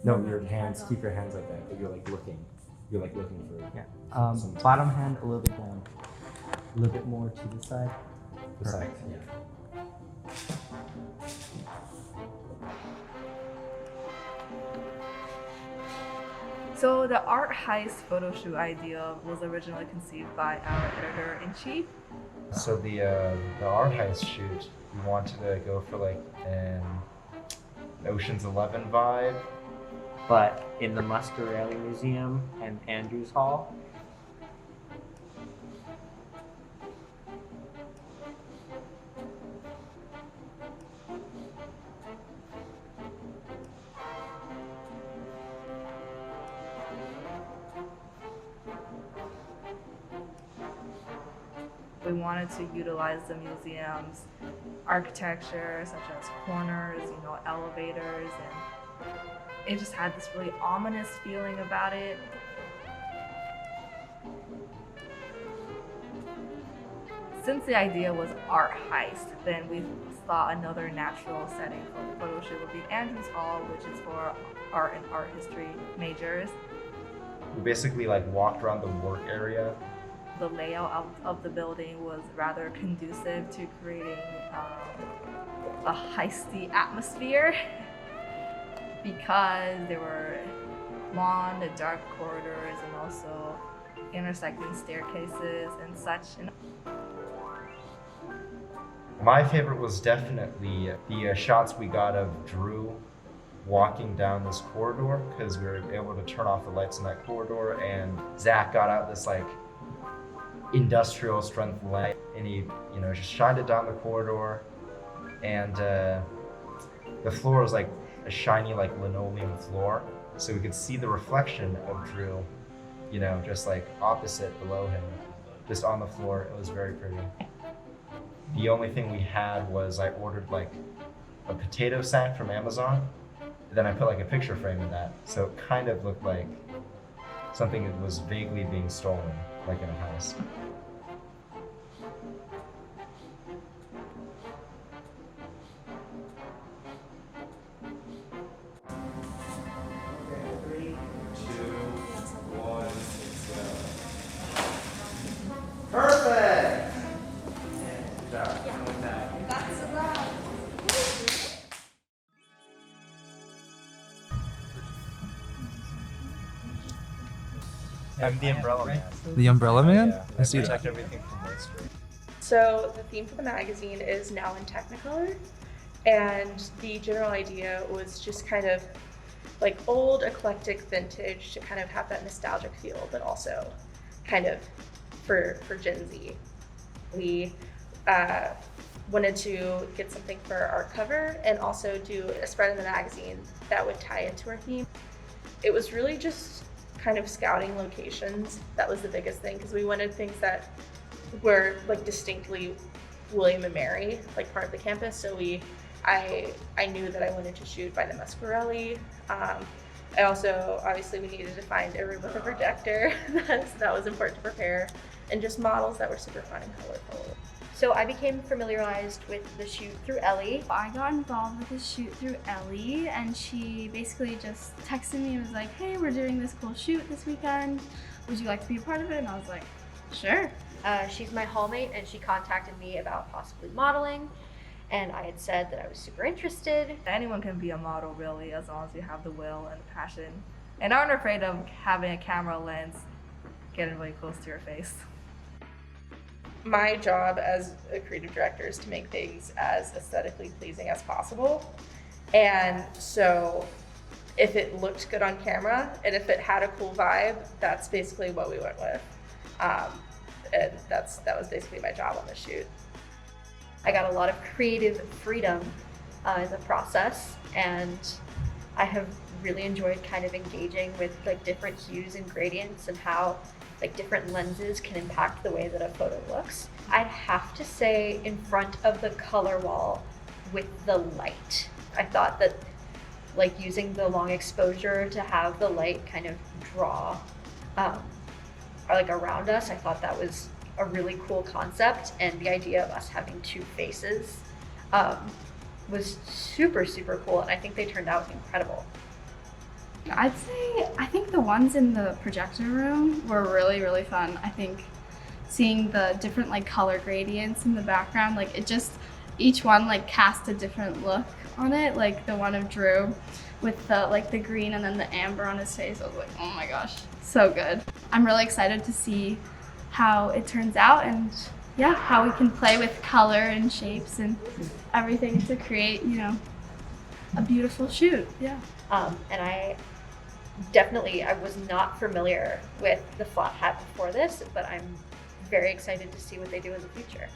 No, your hands. Keep your hands like that. But you're like looking. You're like looking for. Yeah. Bottom hand a little bit down. A little bit more to the side. The side. Perfect. Yeah. So the Art Heist photo shoot idea was originally conceived by our editor-in-chief. So the Art Heist shoot, we wanted to go for like an Ocean's 11 vibe. But in the Muscarelli Museum and Andrews Hall. We wanted to utilize the museum's architecture, such as corners, elevators, and it just had this really ominous feeling about it. Since the idea was Art Heist, then we thought another natural setting for the photo shoot would be Andrews Hall, which is for art and art history majors. We basically like walked around the work area. The layout of the building was rather conducive to creating a heisty atmosphere because there were long, dark corridors and also intersecting staircases and such. My favorite was definitely the shots we got of Drew walking down this corridor because we were able to turn off the lights in that corridor, and Zach got out this like industrial strength light and he just shined it down the corridor, and the floor was like a shiny like linoleum floor, so we could see the reflection of Drew just like opposite below him, just on the floor. It was very pretty. The only thing we had was I ordered like a potato sack from Amazon, and then I put like a picture frame in that, so it kind of looked like something that was vaguely being stolen, like in a house. Perfect. I'm the umbrella man. The Umbrella Man? Yeah, I see protect that. everything from moisture. So the theme for the magazine is now in Technicolour, and the general idea was just kind of like old, eclectic, vintage to kind of have that nostalgic feel, but also kind of for Gen Z. We wanted to get something for our cover and also do a spread in the magazine that would tie into our theme. It was really just kind of scouting locations. That was the biggest thing, because we wanted things that were like distinctly William and Mary, like part of the campus. So I knew that I wanted to shoot by the Muscarelli. I also, obviously we needed to find a room with a projector. That was important to prepare, and just models that were super fun and colorful. So I became familiarized with the shoot through Ellie. I got involved with the shoot through Ellie, and she basically just texted me and was like, hey, we're doing this cool shoot this weekend. Would you like to be a part of it? And I was like, sure. She's my hallmate, and she contacted me about possibly modeling, and I had said that I was super interested. Anyone can be a model, really, as long as you have the will and the passion and aren't afraid of having a camera lens getting really close to your face. My job as a creative director is to make things as aesthetically pleasing as possible. And so if it looked good on camera and if it had a cool vibe, that's basically what we went with. And that was basically my job on the shoot. I got a lot of creative freedom in the process, and I have really enjoyed kind of engaging with like different hues and gradients and how like different lenses can impact the way that a photo looks. I'd have to say in front of the color wall with the light. I thought that like using the long exposure to have the light kind of draw like around us, I thought that was a really cool concept, and the idea of us having two faces was super, super cool, and I think they turned out incredible. I think the ones in the projector room were really, really fun. I think seeing the different like color gradients in the background, like it just, each one like cast a different look on it. Like the one of Drew with the like the green and then the amber on his face. I was like, oh my gosh, so good. I'm really excited to see how it turns out, and yeah, how we can play with color and shapes and everything to create, you know, a beautiful shoot. Yeah. And I was not familiar with the flat hat before this, but I'm very excited to see what they do in the future.